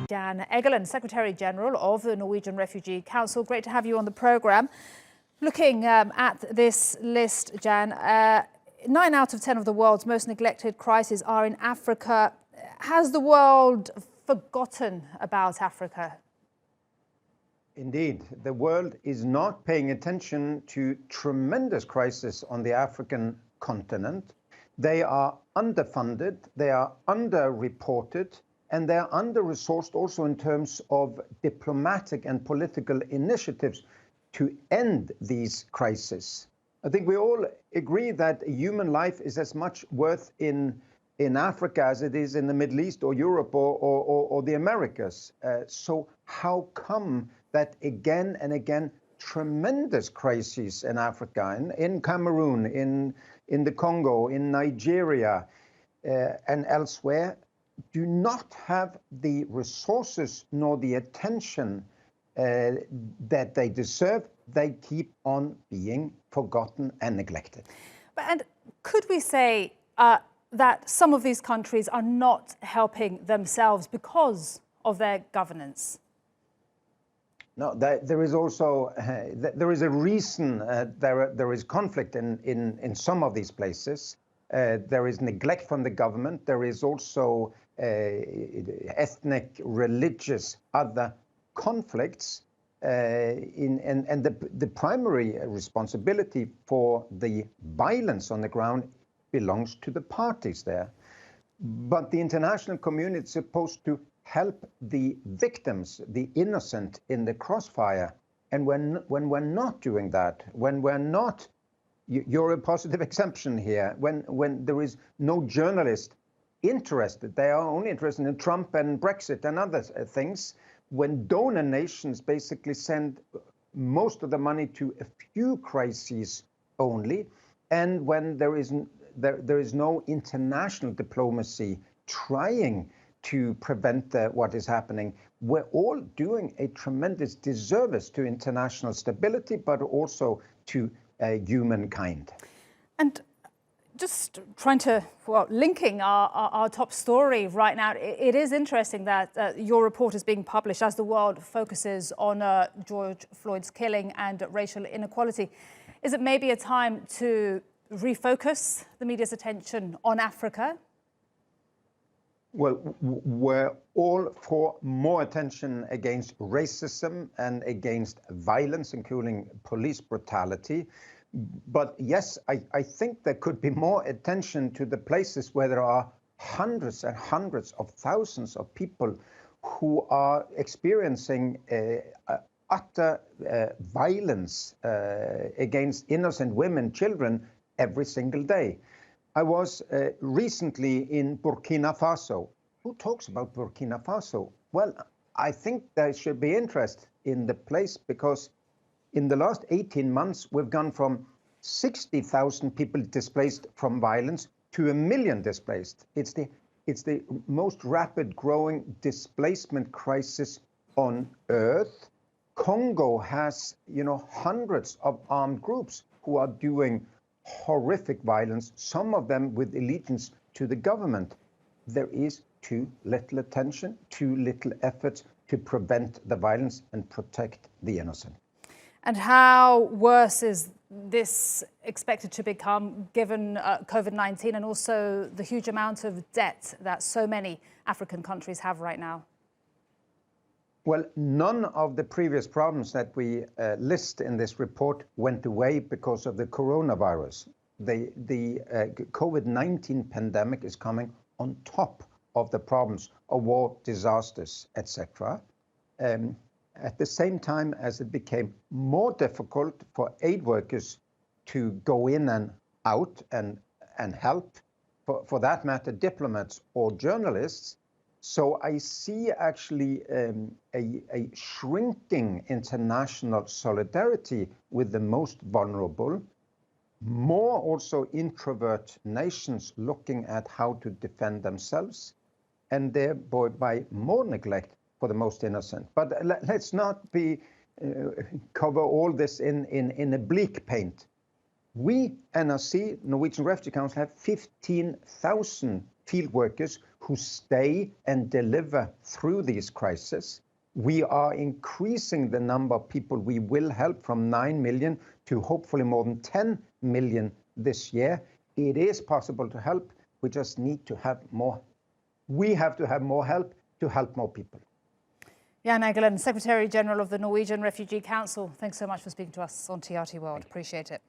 Jan Egeland, Secretary General of the Norwegian Refugee Council. Great to have you on the programme. Looking at this list, Jan, 9 out of 10 of the world's most neglected crises are in Africa. Has the world forgotten about Africa? Indeed, the world is not paying attention to tremendous crises on the African continent. They are underfunded, they are underreported, and they are under-resourced also in terms of diplomatic and political initiatives to end these crises. I think we all agree that human life is as much worth in Africa as it is in the Middle East or Europe or the Americas. So how come that again and again tremendous crises in Africa, in Cameroon, in the Congo, in Nigeria, and elsewhere, do not have the resources nor the attention that they deserve? They keep on being forgotten and neglected. And could we say that some of these countries are not helping themselves because of their governance? No, there is also there is a reason there is conflict in some of these places. There is neglect from the government. There is also ethnic, religious, other conflicts. And the primary responsibility for the violence on the ground belongs to the parties there. But the international community is supposed to help the victims, the innocent in the crossfire. And when we're not doing that, when we're not, you're a positive exception here, when there is no journalist interested, they are only interested in Trump and Brexit and other things, when donor nations basically send most of the money to a few crises only, and when there is no international diplomacy trying to prevent what is happening, we're all doing a tremendous disservice to international stability, but also to humankind. And just trying to, linking our top story right now, it is interesting that your report is being published as the world focuses on George Floyd's killing and racial inequality. Is it maybe a time to refocus the media's attention on Africa? Well, we're all for more attention against racism and against violence, including police brutality. But yes, I think there could be more attention to the places where there are hundreds and hundreds of thousands of people who are experiencing utter violence against innocent women, children, every single day. I was recently in Burkina Faso. Who talks about Burkina Faso? Well, I think there should be interest in the place because in the last 18 months, we've gone from 60,000 people displaced from violence to 1 million displaced. It's the most rapid growing displacement crisis on earth. Congo has, hundreds of armed groups who are doing horrific violence, some of them with allegiance to the government. There is too little attention, too little effort to prevent the violence and protect the innocent. And how worse is this expected to become given COVID-19 and also the huge amount of debt that so many African countries have right now? Well, none of the previous problems that we list in this report went away because of the coronavirus. The COVID-19 pandemic is coming on top of the problems of war, disasters, etc. At the same time as it became more difficult for aid workers to go in and out and help, for that matter, diplomats or journalists. So I see actually a shrinking international solidarity with the most vulnerable, more also introvert nations looking at how to defend themselves, and thereby more neglect for the most innocent. But let's not cover all this in a bleak paint. We, NRC, Norwegian Refugee Council, have 15,000 field workers who stay and deliver through these crises. We are increasing the number of people we will help from 9 million to hopefully more than 10 million this year. It is possible to help. We just need to have more. We have to have more help to help more people. Jan Egeland, Secretary General of the Norwegian Refugee Council, thanks so much for speaking to us on TRT World. Appreciate it.